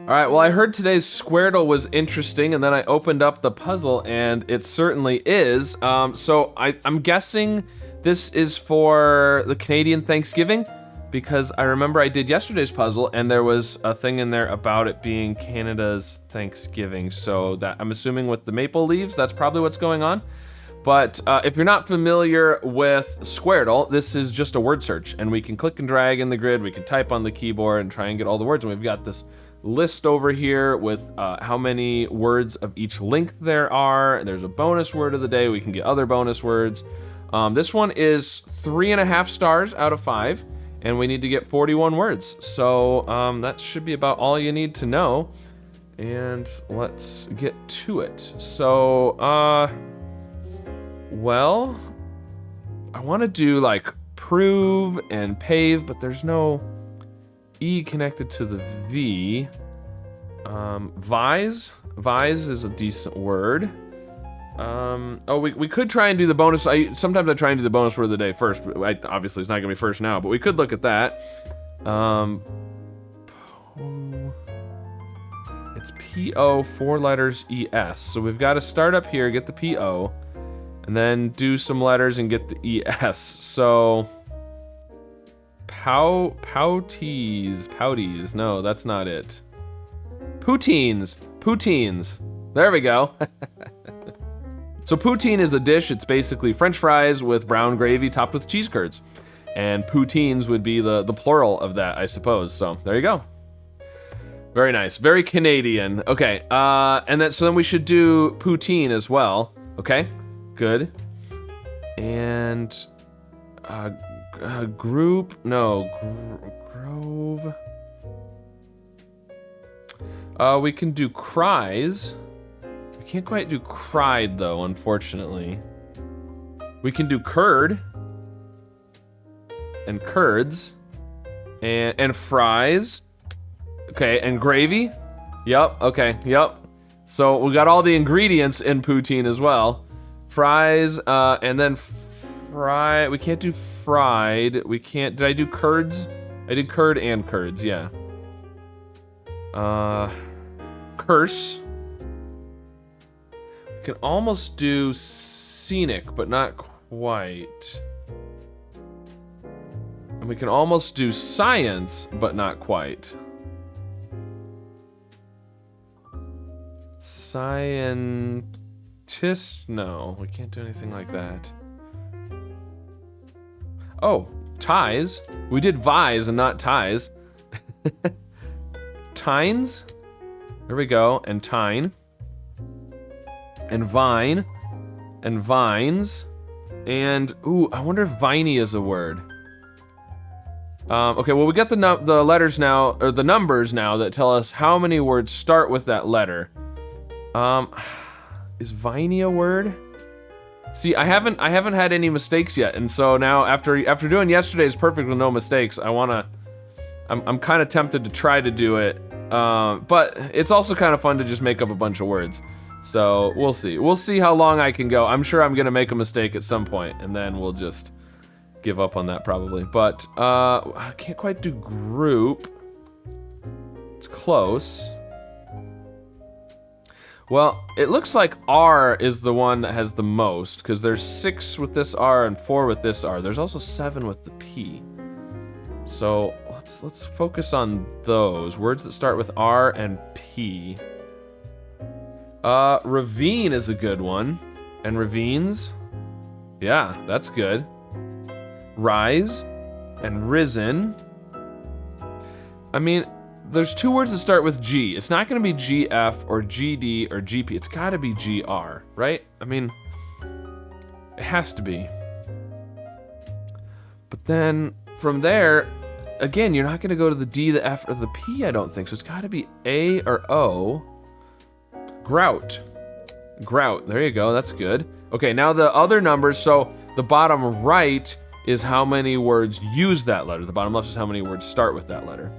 All right, well, I heard today's Squaredle was interesting, and then I opened up the puzzle, and it certainly is. So I'm guessing this is for the Canadian Thanksgiving, because I remember I did yesterday's puzzle, and there was a thing in there about it being Canada's Thanksgiving. So that I'm assuming with the maple leaves, that's probably what's going on. But if you're not familiar with Squaredle, this is just a word search, and we can click and drag in the grid, we can type on the keyboard and try and get all the words, and we've got this list over here with how many words of each length there are. There's a bonus word of the day, we can get other bonus words. This one is 3.5 stars out of 5, and we need to get 41 words. So that should be about all you need to know, and let's get to it. So, well, I want to do like prove and pave, but there's no E connected to the V. Vise is a decent word. Oh, we could try and do the bonus. Sometimes I try and do the bonus word of the day first. But obviously, it's not gonna be first now, but we could look at that. It's P-O, 4 letters, E-S. So we've got to start up here, get the P-O, and then do some letters and get the E-S. So Pouties, no, that's not it. Poutines, there we go. So poutine is a dish, it's basically French fries with brown gravy topped with cheese curds. And poutines would be the plural of that, I suppose, so there you go. Very nice, very Canadian. Okay, so then we should do poutine as well. Okay, good. And, grove. We can do cries. We can't quite do cried though, unfortunately. We can do curd and curds and fries. Okay, and gravy. Yep. Okay. Yep. So we got all the ingredients in poutine as well. Fries, and then fry. We can't do fried. We can't. Did I do curds? I did curd and curds. Yeah. Curse. We can almost do scenic, but not quite. And we can almost do science, but not quite. Scientist? No, we can't do anything like that. Oh, ties. We did vise and not ties. Tines. There we go. And tine. And vine. And vines. And, ooh, I wonder if viney is a word. Okay, well, we got the letters now, or the numbers now that tell us how many words start with that letter. Is viney a word? See, I haven't had any mistakes yet, and so now after doing yesterday's perfect with no mistakes, I'm kind of tempted to try to do it, but it's also kind of fun to just make up a bunch of words. So we'll see. We'll see how long I can go. I'm sure I'm gonna make a mistake at some point, and then we'll just give up on that probably. But I can't quite do group. It's close. Well, it looks like R is the one that has the most, because there's 6 with this R and 4 with this R. There's also 7 with the P. So let's focus on those words that start with R and P. Ravine is a good one, and ravines. Yeah, that's good. Rise and risen. I mean, there's 2 words that start with G. It's not gonna be GF or GD or GP. It's gotta be GR, right? I mean, it has to be. But then from there, again, you're not gonna go to the D, the F, or the P, I don't think. So it's gotta be A or O. Grout. Grout, there you go, that's good. Okay, now the other numbers, so the bottom right is how many words use that letter. The bottom left is how many words start with that letter.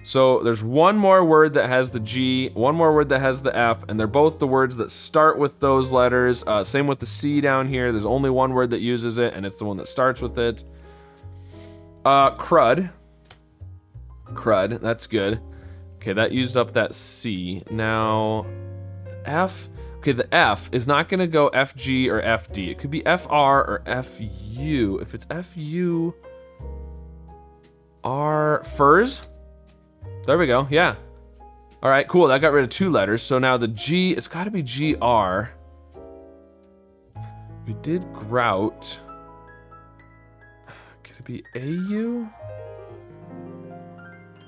So there's one more word that has the G, one more word that has the F, and they're both the words that start with those letters. Same with the C down here. There's only one word that uses it, and it's the one that starts with it. Crud. Crud, that's good. Okay, that used up that C. Now, F. Okay, the F is not gonna go FG or FD. It could be FR or FU. If it's FU, R, furs? There we go, yeah. All right, cool, that got rid of 2 letters. So now the G, it's gotta be GR. We did grout. Could it be AU?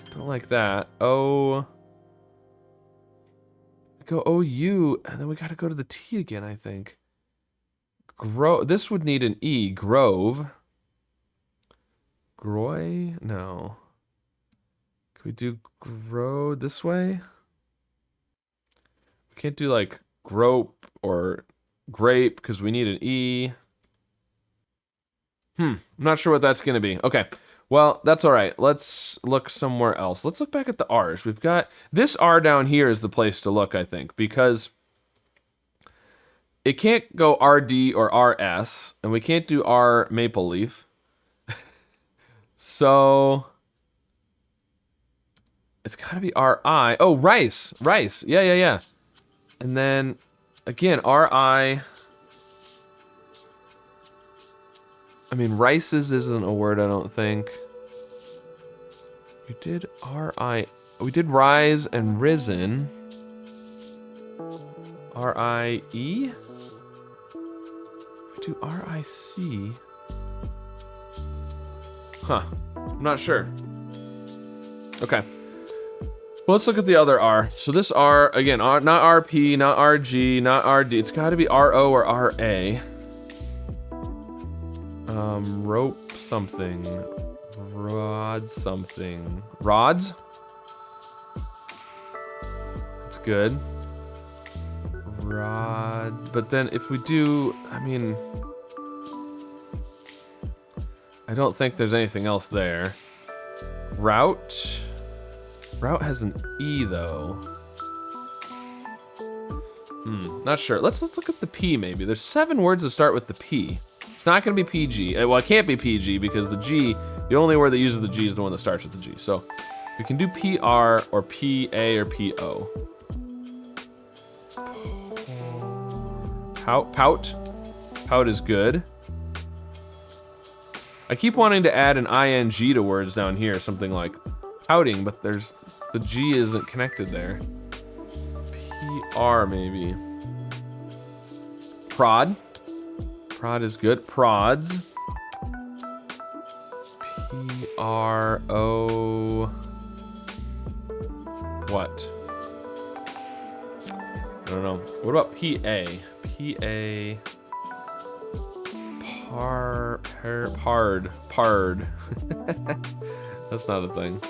Don't like that. O. Go OU, and then we gotta go to the T again, I think. This would need an E. Grove. Groy? No. Can we do grow this way? We can't do like grope or grape because we need an E. I'm not sure what that's gonna be. Okay, well, that's all right. Let's look somewhere else. Let's look back at the R's. We've got, this R down here is the place to look, I think, because it can't go RD or RS, and we can't do R maple leaf. So it's gotta be RI. Oh, rice, rice, yeah. And then, again, RI. I mean, rices isn't a word, I don't think. We did RI. We did rise and risen. RIE? We do RIC. Huh. I'm not sure. Okay. Well, let's look at the other R. So this R, again, not RP, not RG, not RD. It's got to be RO or RA. Rope something. Rod something. Rods? That's good. Rod. But then if we do, I mean, I don't think there's anything else there. Route. Route has an E though. Not sure. Let's look at the P maybe. There's 7 words that start with the P. It's not gonna be PG. Well, it can't be PG because the G, the only word that uses the G is the one that starts with the G. So we can do PR or PA or PO. Pout. Pout is good. I keep wanting to add an ing to words down here, something like pouting, but the G isn't connected there. PR maybe. Prod. Prod is good. Prods. PRO. What? I don't know. What about PA? PA. Pard. That's not a thing.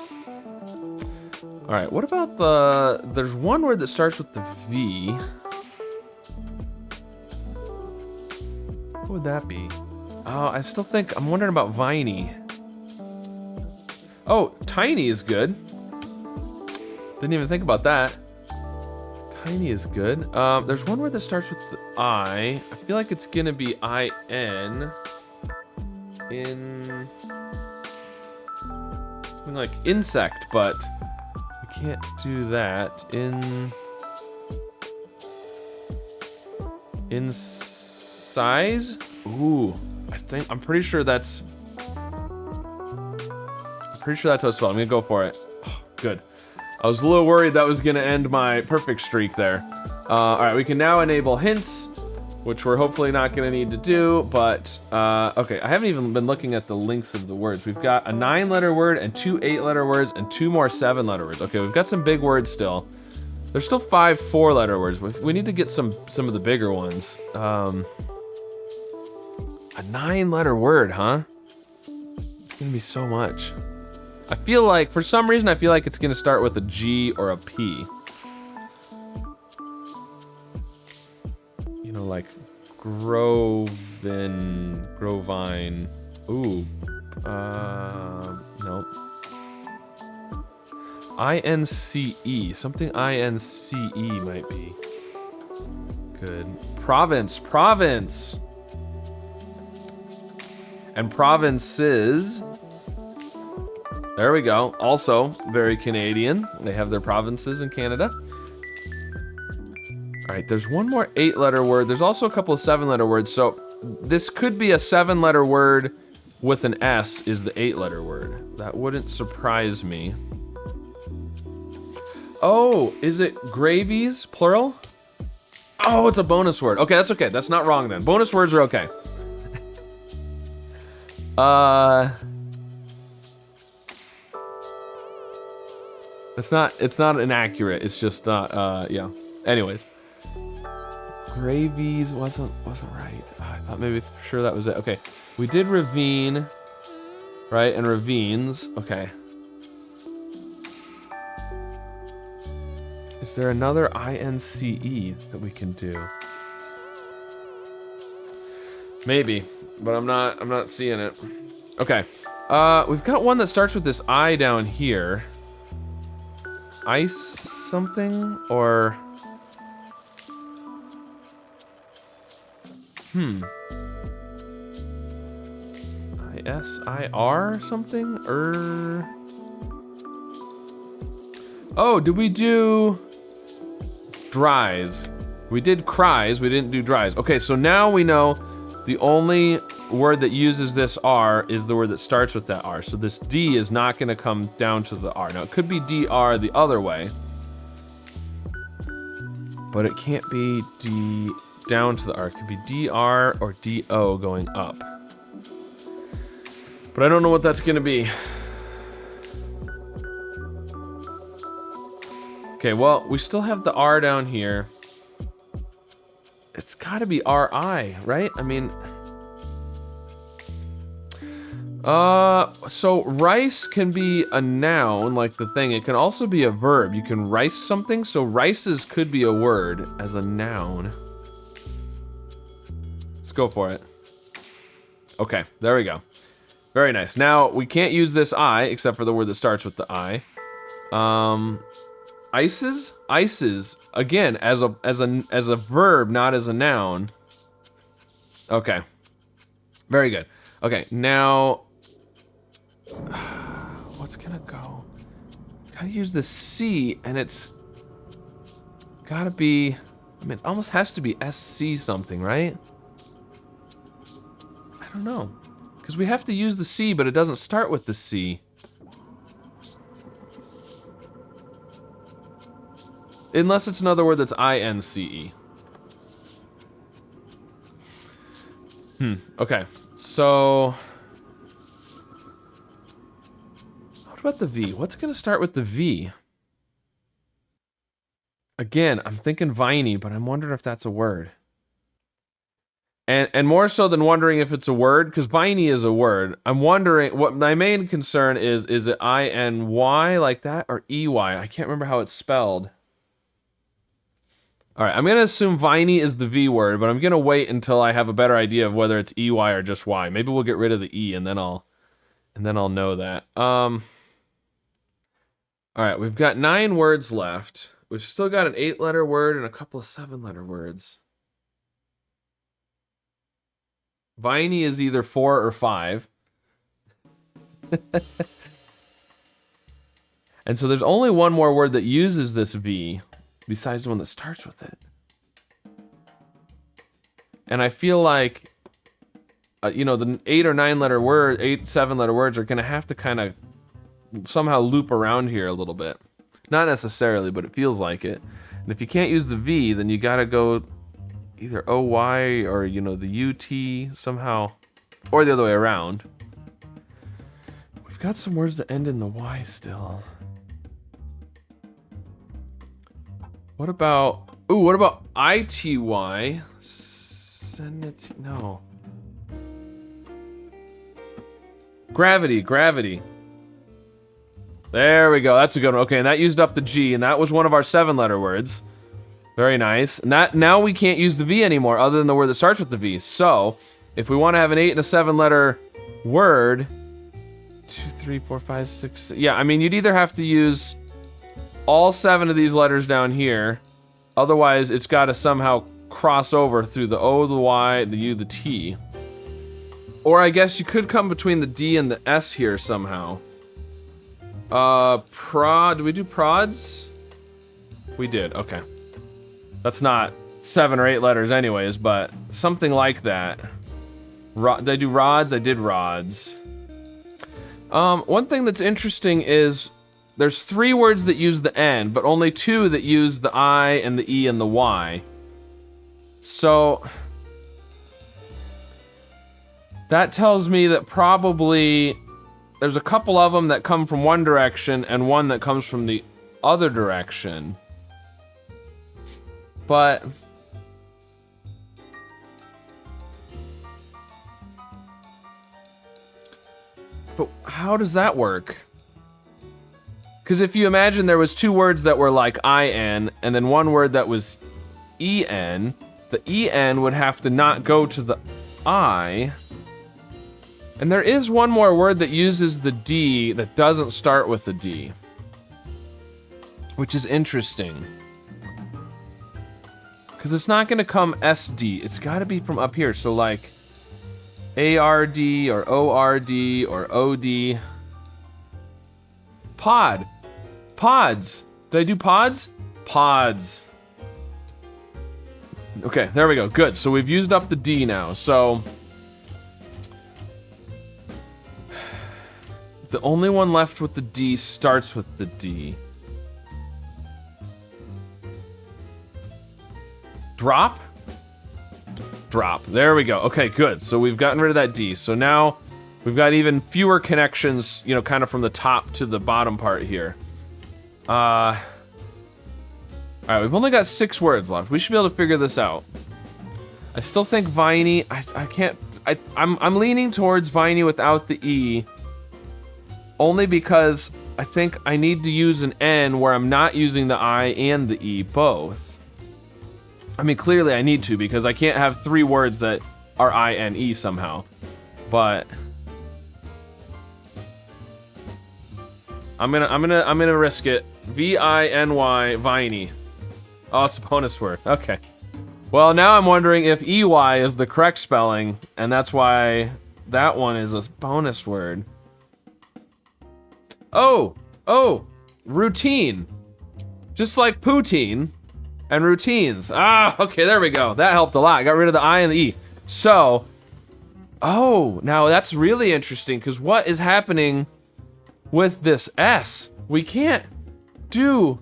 All right, what about there's one word that starts with the V. What would that be? Oh, I still think, I'm wondering about viney. Oh, tiny is good. Didn't even think about that. Tiny is good. There's one word that starts with the I. I feel like it's gonna be IN. In something like insect, but we can't do that. In size? Ooh, I'm pretty sure that's how it's spelled. I'm gonna go for it. Oh, good. I was a little worried that was gonna end my perfect streak there. All right, we can now enable hints, which we're hopefully not gonna need to do, but okay, I haven't even been looking at the lengths of the words. We've got a 9-letter word and 2 8-letter words and 2 more 7-letter words. Okay, we've got some big words still. There's still 5 4-letter words. We need to get some of the bigger ones. A 9-letter word, huh? It's gonna be so much. I feel like, for some reason, I feel like it's gonna start with a G or a P. You know, like Grovine. Ooh. Nope. INCE. Something INCE might be. Good. Province. And provinces. There we go. Also very Canadian. They have their provinces in Canada. All right, there's one more 8-letter word. There's also a couple of 7-letter words. So this could be a 7-letter word with an S is the 8-letter word. That wouldn't surprise me. Oh, is it gravies, plural? Oh, it's a bonus word. Okay, that's okay. That's not wrong then. Bonus words are okay. It's not inaccurate. It's just not, yeah. Anyways. Gravies wasn't right. Oh, I thought maybe for sure that was it. Okay, we did ravine, right? And ravines. Okay. Is there another INCE that we can do? Maybe, but I'm not seeing it. Okay. We've got one that starts with this I down here. Ice something or ISIR something? Oh, did we do dries? We did cries, we didn't do dries. Okay, so now we know the only word that uses this R is the word that starts with that R. So this D is not gonna come down to the R. Now it could be DR the other way, but it can't be D down to the R. It could be DR or DO going up. But I don't know what that's gonna be. Okay, well, we still have the R down here. It's gotta be RI, right? I mean, so rice can be a noun, like the thing. It can also be a verb. You can rice something, so rices could be a word as a noun. Let's go for it. Okay, there we go. Very nice. Now, we can't use this I, except for the word that starts with the I. Ices? Ices, again, as a verb, not as a noun. Okay. Very good. Okay, now, what's gonna go? Gotta use the C, and it's gotta be, I mean, it almost has to be SC something, right? I don't know. Because we have to use the C, but it doesn't start with the C. Unless it's another word that's INCE. Okay. So, what about the V? What's gonna start with the V? Again, I'm thinking viney, but I'm wondering if that's a word. And more so than wondering if it's a word, because viney is a word, I'm wondering, what my main concern is it INY like that, or EY? I can't remember how it's spelled. All right, I'm gonna assume viney is the V word, but I'm gonna wait until I have a better idea of whether it's EY or just Y. Maybe we'll get rid of the E, and then I'll know that. All right, we've got 9 words left. We've still got an 8-letter word and a couple of 7-letter words. Viney is either 4 or 5. And so there's only one more word that uses this V, besides the one that starts with it. And I feel like, you know, the 8 or 9-letter word, 8, 7-letter words are gonna have to kind of somehow loop around here a little bit. Not necessarily, but it feels like it. And if you can't use the V, then you gotta go either OY or, you know, the UT somehow, or the other way around. We've got some words that end in the Y still. What about ITY? No. Gravity. There we go, that's a good one. Okay, and that used up the G, and that was one of our 7-letter words. Very nice. And that, now we can't use the V anymore, other than the word that starts with the V. So, if we want to have an 8 and a 7-letter word, 2, 3, 4, 5, 6, yeah, I mean, you'd either have to use all 7 of these letters down here, otherwise it's got to somehow cross over through the O, the Y, the U, the T. Or I guess you could come between the D and the S here somehow. Did we do prods? We did, okay. That's not 7 or 8 letters anyways, but something like that. Did I do rods? I did rods. One thing that's interesting is there's 3 words that use the N, but only 2 that use the I and the E and the Y. So that tells me that probably there's a couple of them that come from one direction and one that comes from the other direction. But how does that work? Because if you imagine there was 2 words that were like IN and then 1 word that was EN, the EN would have to not go to the I. And there is one more word that uses the D that doesn't start with the D, which is interesting. Because it's not gonna come SD, it's gotta be from up here. So like ARD or ORD or OD. Pod. Pods. Did I do pods? Pods. Okay, there we go. Good. So we've used up the D now. So the only one left with the D starts with the D. Drop? Drop. There we go. Okay, good. So we've gotten rid of that D. So now we've got even fewer connections, you know, kind of from the top to the bottom part here. All right, we've only got 6 words left. We should be able to figure this out. I still think viney. I can't. I'm leaning towards viney without the E. Only because I think I need to use an N where I'm not using the I and the E both. I mean, clearly I need to because I can't have 3 words that are I and E somehow. But I'm gonna risk it. V-I-N-Y, viney. Oh, it's a bonus word. Okay. Well, now I'm wondering if EY is the correct spelling, and that's why that one is a bonus word. Oh, routine. Just like poutine and routines. Ah, okay, there we go. That helped a lot. I got rid of the I and the E. So, oh, now that's really interesting, because what is happening with this S? We can't do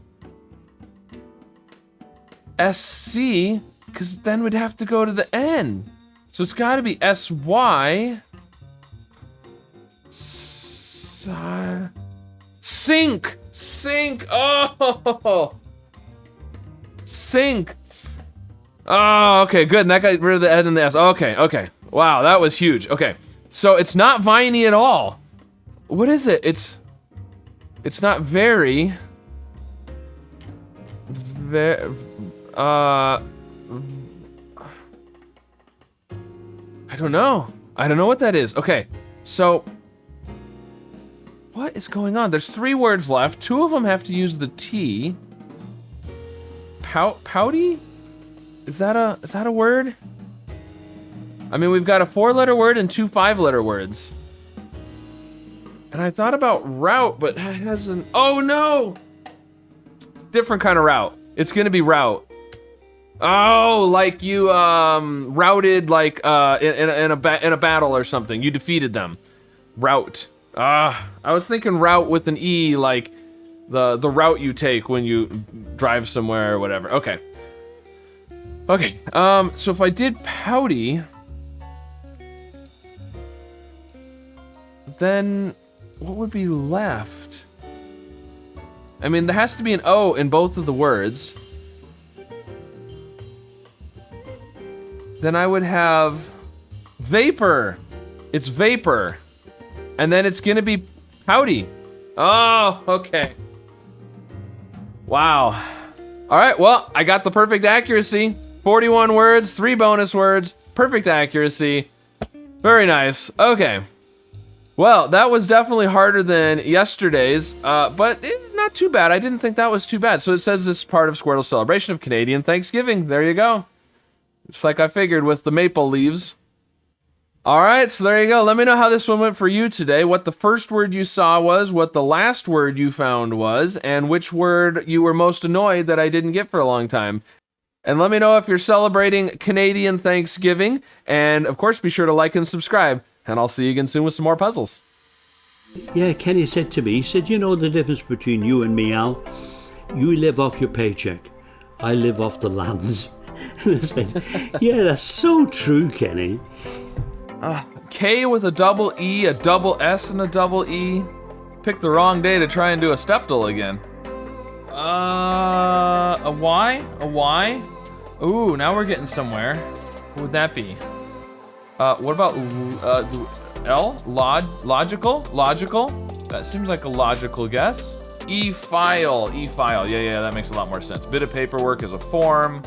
SC, because then we'd have to go to the N. So it's got to be SY. Sink. Sink. Oh. Sink. Oh, okay, good. And that got rid of the N and the S. Okay, okay. Wow, that was huge. Okay, so it's not viney at all. What is it? It's not very. I don't know. I don't know what that is. Okay, so what is going on? There's 3 words left. 2 of them have to use the T. Pouty? Is that a word? I mean, we've got a 4-letter word and 2 5-letter words. And I thought about route, but it hasn't. Oh no! Different kind of route. It's gonna be route. Oh, like you routed like in a battle or something. You defeated them. Route. I was thinking route with an E, like the route you take when you drive somewhere or whatever. Okay. Okay. So if I did pouty, then what would be left? I mean, there has to be an O in both of the words. Then I would have vapor. It's vapor. And then it's gonna be pouty. Oh, okay. Wow. All right, well, I got the perfect accuracy. 41 words, 3 bonus words, perfect accuracy. Very nice, okay. Well, that was definitely harder than yesterday's, but not too bad. I didn't think that was too bad. So it says this is part of Squaredle's celebration of Canadian Thanksgiving. There you go. Just like I figured with the maple leaves. All right, so there you go. Let me know how this one went for you today, what the first word you saw was, what the last word you found was, and which word you were most annoyed that I didn't get for a long time. And let me know if you're celebrating Canadian Thanksgiving, and of course be sure to like and subscribe, and I'll see you again soon with some more puzzles. Yeah, Kenny said to me, he said, you know the difference between you and me, Al? You live off your paycheck. I live off the lands. I said, yeah, that's so true, Kenny. K with a double E, a double S, and a double E. Picked the wrong day to try and do a stepdle again. A Y? A Y? Ooh, now we're getting somewhere. What would that be? What about L? Logical? Logical? That seems like a logical guess. E-file. E-file. Yeah, that makes a lot more sense. Bit of paperwork is a form.